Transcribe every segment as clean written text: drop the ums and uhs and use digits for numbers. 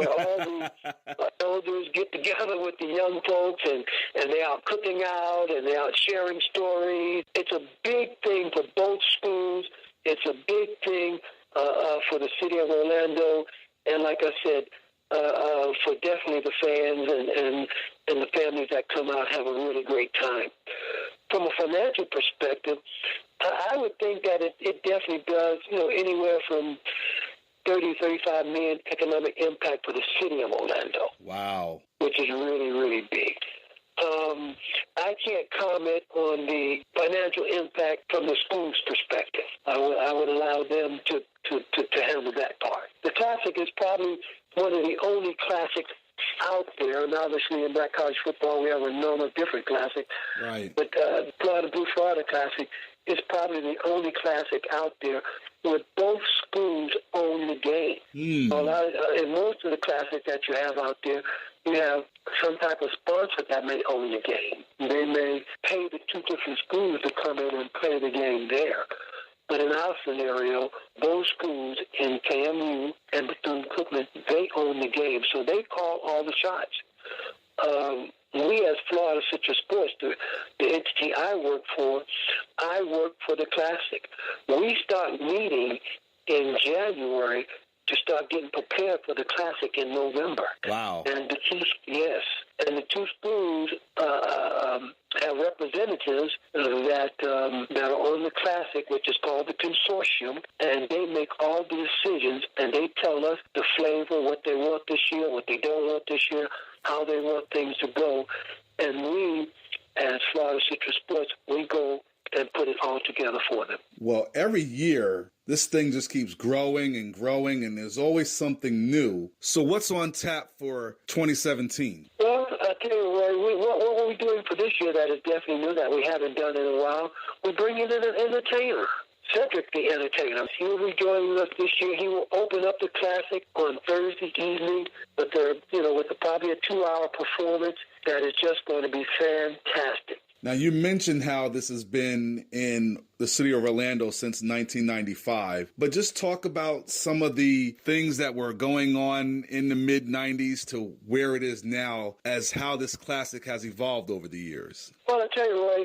where all the elders get together with the young folks, and they're out cooking out, and they're out sharing stories. It's a big thing for both schools. It's a big thing for the city of Orlando, and like I said, for definitely the fans and the families that come out have a really great time. From a financial perspective, I would think that it definitely does, anywhere from 30, 35 million economic impact for the city of Orlando. Wow. Which is really, really big. I can't comment on the financial impact from the school's perspective. I would allow them to handle that part. The Classic is probably one of the only classics out there, and obviously in Black College football we have a number of different classics. Right. But Florida Blue Florida Classic is probably the only classic out there where both schools own the game. In most of the classics that you have out there, you have some type of sponsor that may own the game. They may pay the two different schools to come in and play the game there. But in our scenario, both schools in KMU and Bethune-Cookman, they own the game, so they call all the shots. We as Florida Citrus Sports, the entity I work for the Classic. We start meeting in January to start getting prepared for the Classic in November. Wow. And the two schools have representatives that are on the Classic, which is called the consortium, and they make all the decisions, and they tell us the flavor, what they want this year, what they don't want this year, how they want things to go. And we, as Florida Citrus Sports, we go and put it all together for them. Well, every year, this thing just keeps growing and growing, and there's always something new. So what's on tap for 2017? Well, I'll tell you what we're doing for this year that is definitely new that we haven't done in a while. We're bringing in an entertainer. Cedric the Entertainer. He will be joining us this year. He will open up the Classic on Thursday evening with probably a 2-hour performance that is just going to be fantastic. Now, you mentioned how this has been in the city of Orlando since 1995, but just talk about some of the things that were going on in the mid-90s to where it is now, as how this Classic has evolved over the years. Well, I'll tell you what,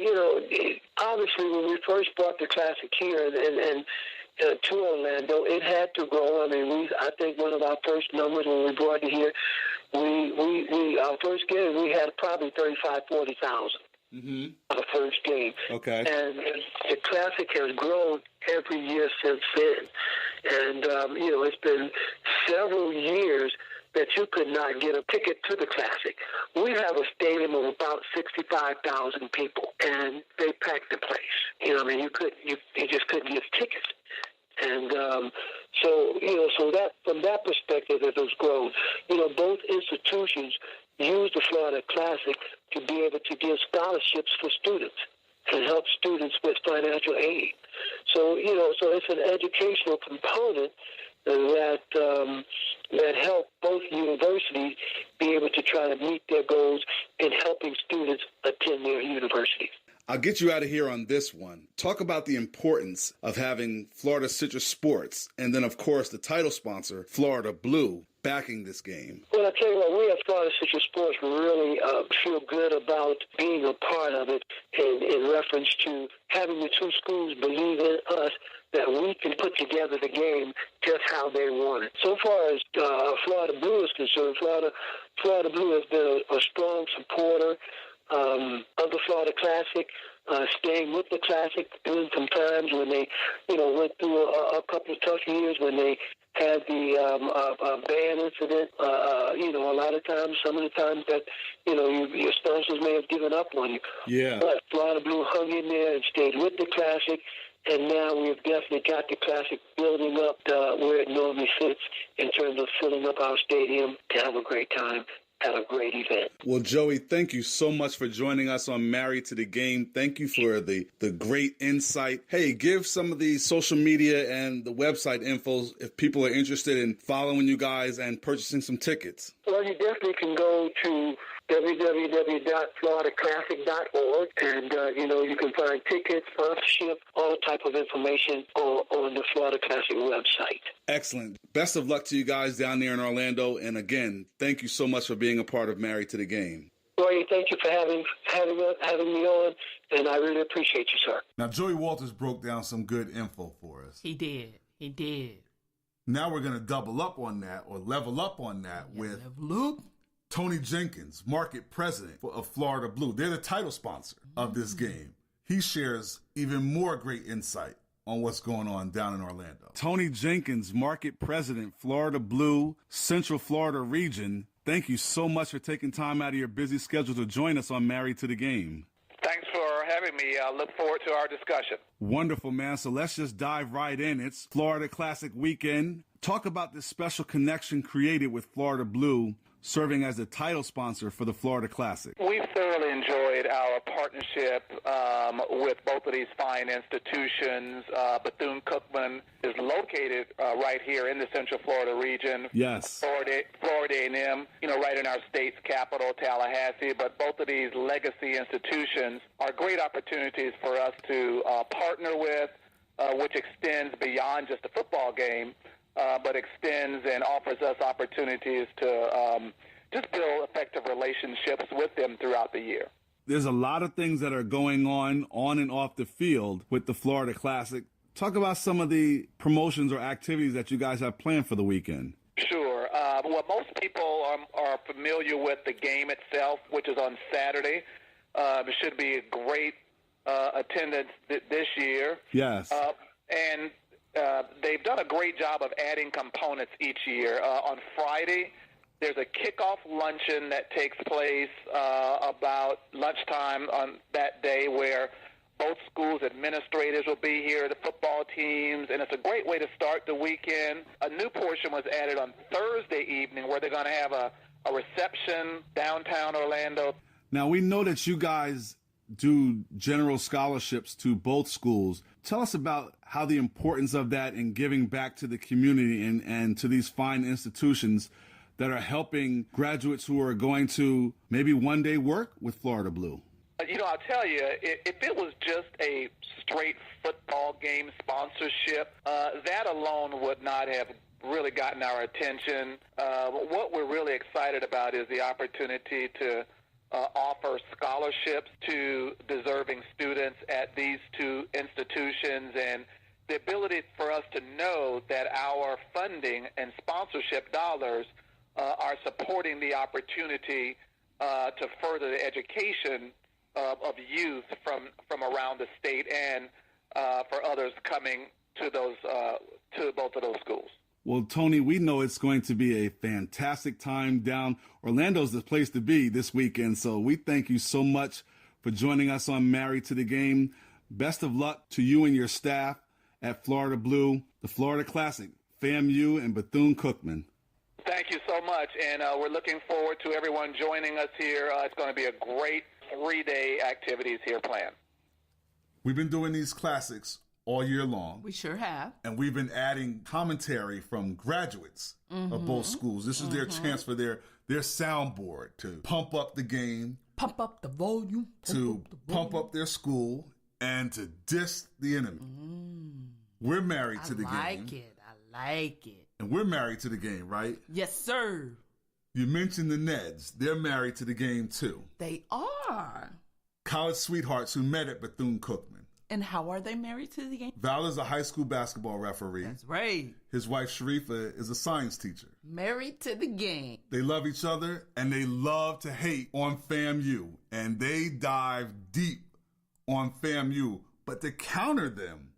obviously when we first brought the Classic here and to Orlando, it had to grow. I mean, I think one of our first numbers when we brought it here, our first game, we had probably 40,000. Mm-hmm. The first game. Okay. And the Classic has grown every year since then. And, it's been several years that you could not get a ticket to the Classic. We have a stadium of about 65,000 people, and they packed the place. You just couldn't get tickets. And so that from that perspective, it has grown. Both institutions use the Florida Classic to be able to give scholarships for students and help students with financial aid. So it's an educational component that help both universities be able to try to meet their goals in helping students attend their universities. I'll get you out of here on this one. Talk about the importance of having Florida Citrus Sports and then, of course, the title sponsor, Florida Blue, backing this game. Well, I'll tell you what, we at Florida Citrus Sports really feel good about being a part of it in reference to having the two schools believe in us that we can put together the game just how they want it. So far as Florida Blue is concerned, Florida Blue has been a strong supporter of the Florida Classic, staying with the Classic during some times when they, went through a couple of tough years when they had the ban incident. A lot of times, some of the times that, your sponsors may have given up on you. Yeah. But Florida Blue hung in there and stayed with the Classic, and now we've definitely got the Classic building up where it normally sits in terms of filling up our stadium to have a great time. Had a great event. Well, Joey, thank you so much for joining us on Married to the Game. Thank you for the great insight. Hey, give some of the social media and the website info if people are interested in following you guys and purchasing some tickets. Well, you definitely can go to www.floridaclassic.org, and you can find tickets, sponsorship, all type of information on the Florida Classic website. Excellent. Best of luck to you guys down there in Orlando. And again, thank you so much for being a part of Married to the Game. Roy, thank you for having me on, and I really appreciate you, sir. Now, Joey Walters broke down some good info for us. He did. Now we're going to double up on that, or level up on that with Tony Jenkins, market president of Florida Blue. They're the title sponsor of this game. He shares even more great insight on what's going on down in Orlando. Tony Jenkins, market president, Florida Blue, Central Florida region. Thank you so much for taking time out of your busy schedule to join us on Married to the Game. Thanks for having me. I look forward to our discussion. Wonderful, man. So let's just dive right in. It's Florida Classic weekend. Talk about this special connection created with Florida Blue, serving as the title sponsor for the Florida Classic. We thoroughly enjoyed our partnership with both of these fine institutions. Bethune-Cookman is located right here in the Central Florida region. Yes. Florida A&M, right in our state's capital, Tallahassee. But both of these legacy institutions are great opportunities for us to partner with, which extends beyond just a football game, but extends and offers us opportunities to just build effective relationships with them throughout the year. There's a lot of things that are going on and off the field with the Florida Classic. Talk about some of the promotions or activities that you guys have planned for the weekend. Sure. Well, most people are familiar with the game itself, which is on Saturday. It should be a great attendance this year. Yes. And they've done a great job of adding components each year. On Friday, there's a kickoff luncheon that takes place about lunchtime on that day, where both schools' administrators will be here, the football teams, and it's a great way to start the weekend. A new portion was added on Thursday evening, where they're going to have a reception downtown Orlando. Now, we know that you guys do general scholarships to both schools. Tell us about how the importance of that in giving back to the community and to these fine institutions that are helping graduates who are going to maybe one day work with Florida Blue. I'll tell you, if it was just a straight football game sponsorship, that alone would not have really gotten our attention. What we're really excited about is the opportunity to offer scholarships to deserving students at these two institutions, and the ability for us to know that our funding and sponsorship dollars are supporting the opportunity to further the education of youth from around the state, and for others coming to both of those schools. Well, Tony, we know it's going to be a fantastic time down. Orlando's the place to be this weekend, so we thank you so much for joining us on Married to the Game. Best of luck to you and your staff at Florida Blue, the Florida Classic, FAMU, and Bethune-Cookman. Thank you so much, and we're looking forward to everyone joining us here. It's going to be a great 3-day activities here planned. We've been doing these classics all year long. We sure have. And we've been adding commentary from graduates of both schools. This is their chance for their soundboard to pump up the game, Pump up the volume. Pump up their school, and to diss the enemy. We're married to the game. I like it. And we're married to the game, right? Yes, sir. You mentioned the Neds. They're married to the game, too. They are. College sweethearts who met at Bethune-Cookman. And how are they married to the game? Val is a high school basketball referee. That's right. His wife, Sharifa, is a science teacher. Married to the game. They love each other, and they love to hate on FAMU. And they dive deep on FAMU. But to counter them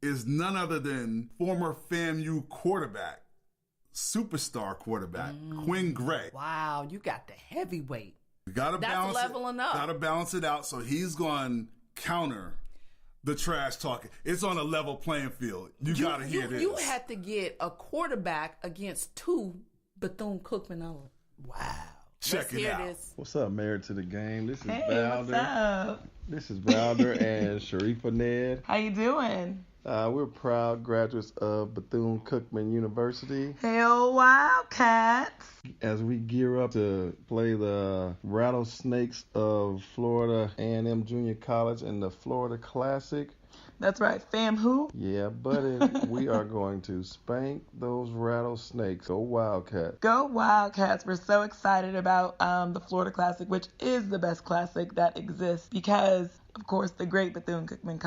is none other than former FAMU quarterback, superstar quarterback, Quinn Gray. Wow, you got the heavyweight. That's leveling up. Got to balance it out, so he's going to counter the trash talking. It's on a level playing field. You got to hear this. You had to get a quarterback against two Bethune-Cookman. Wow. Check it out. This. What's up, Married to the Game? This is Hey, what's up? This is Valder and Sharifa Ned. How you doing? We're proud graduates of Bethune-Cookman University. Hell, Wildcats. As we gear up to play the Rattlesnakes of Florida A&M Junior College in the Florida Classic. That's right. Fam who? Yeah, buddy, we are going to spank those rattlesnakes. Go Wildcats. Go Wildcats. We're so excited about the Florida Classic, which is the best classic that exists because, of course, the great Bethune-Cookman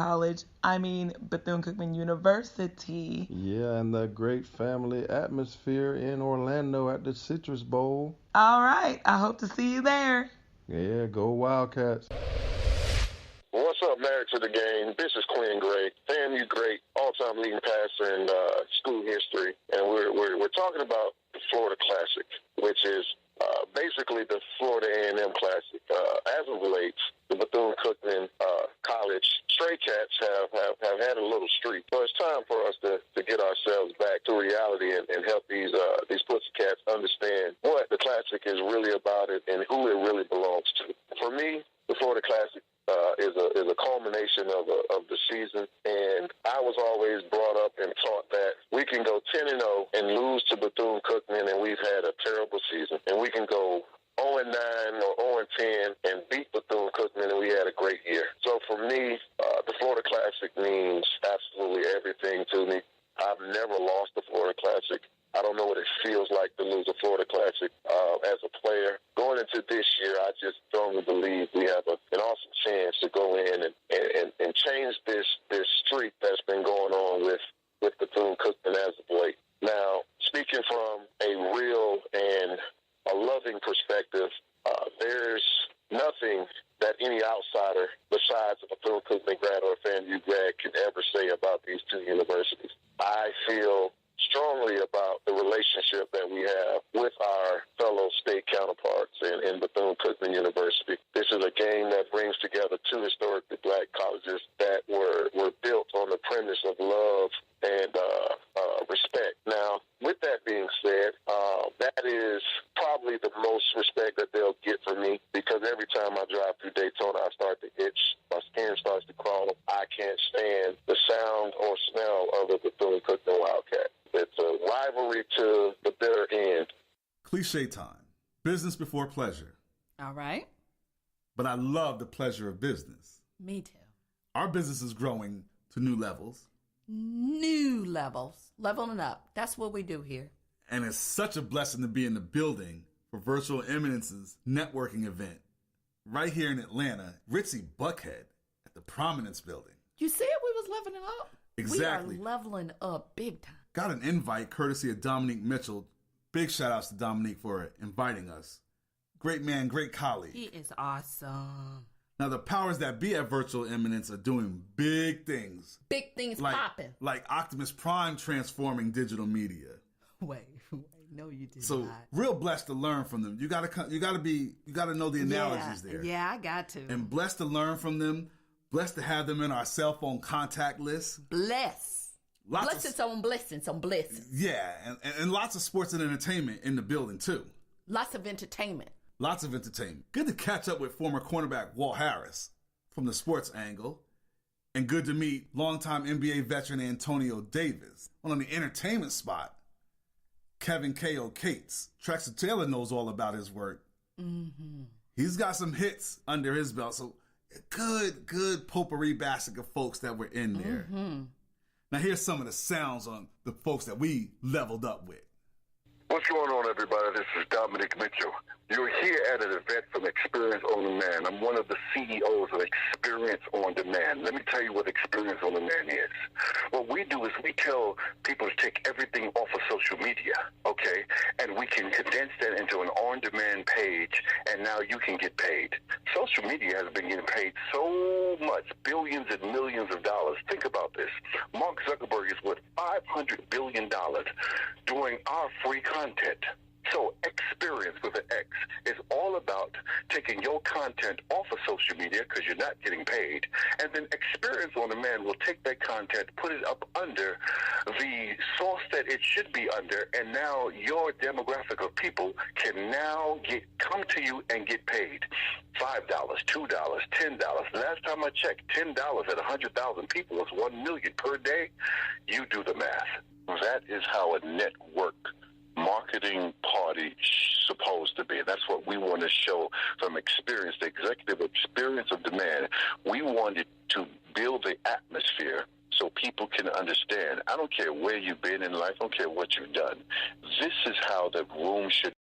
Bethune-Cookman University. Yeah, and the great family atmosphere in Orlando at the Citrus Bowl. All right. I hope to see you there. Yeah, go Wildcats. What's up, Married to the Game? This is Quinn Gray, FAMU great, all-time leading passer in school history, and we're talking about the Florida Classic, which is basically the Florida A&M Classic. As of late, the Bethune-Cookman College Stray Cats have had a little streak, so it's time for us to get ourselves back to reality and help these Pussycats understand what the Classic is really about and who it really belongs to. For me, the Florida Classic is a culmination of the season, and I was always brought up and taught that we can go 10-0 and lose to Bethune-Cookman, and we've had a terrible season, and we can go 0-9 or 0-10 and beat Bethune-Cookman, and we had a great year. So for me, the Florida Classic means absolutely everything to me. I've never lost the Florida Classic. I don't know what it feels like to lose a Florida Classic as a player. Going into this year, I just strongly believe we have an awesome chance to go in and change this streak that's been going on with Bethune-Cookman as of late. Now, speaking from a real and a loving perspective, there's nothing that any outsider besides a Bethune-Cookman grad or a FAMU grad can ever say about these two universities. I feel strongly about the relationship that we have with our fellow state counterparts in Bethune-Cookman University. This is a game that brings together two historically black colleges that were built on the premise of love and respect. Now, with that being said, that is probably the most respect that they'll get from me because every time I drive through Daytona, I start to itch. My skin starts to crawl. I can't stand the sound or smell of a Bethune-Cookman Wildcat. It's a rivalry to the bitter end. Cliche time. Business before pleasure. All right. But I love the pleasure of business. Me too. Our business is growing to new levels. New levels. Leveling up. That's what we do here. And it's such a blessing to be in the building for Virtual Eminence's networking event right here in Atlanta, Ritzy Buckhead at the Prominence Building. You said we was leveling up? Exactly. We are leveling up big time. Got an invite courtesy of Dominique Mitchell. Big shout outs to Dominique for inviting us. Great man, great colleague. He is awesome. Now, the powers that be at Virtual Eminence are doing big things. Big things popping. Like Optimus Prime transforming digital media. Wait, no, you did so, not. Real blessed to learn from them. You gotta know the analogies there. Yeah, I got to. And blessed to learn from them. Blessed to have them in our cell phone contact list. Blessings on blessings. Yeah, and lots of sports and entertainment in the building too. Lots of entertainment. Good to catch up with former cornerback Walt Harris from the sports angle. And good to meet longtime NBA veteran Antonio Davis. On the entertainment spot, Kevin K.O. Cates. Trexler Taylor knows all about his work. Mm-hmm. He's got some hits under his belt. So good potpourri basket of folks that were in there. Mm-hmm. Now here's some of the sounds on the folks that we leveled up with. What's going on, everybody? This is Dominique Mitchell. You're here at an event from Experience on Demand. I'm one of the CEOs of Experience on Demand. Let me tell you what Experience on Demand is. What we do is we tell people to take everything off of social media, okay? And we can condense that into an on-demand page, and now you can get paid. Social media has been getting paid so much, billions and millions of dollars. Think about this. Mark Zuckerberg is worth $500 billion doing our free content. So Experience with an X is all about taking your content off of social media because you're not getting paid. And then Experience on Demand will take that content, put it up under the source that it should be under, and now your demographic of people can now come to you and get paid. $5, $2, $10. Last time I checked, $10 at 100,000 people is $1 million per day. You do the math. That is how a network marketing party supposed to be. That's what we want to show from experience, the executive experience of the man. We wanted to build the atmosphere so people can understand. I don't care where you've been in life. I don't care what you've done. This is how the room should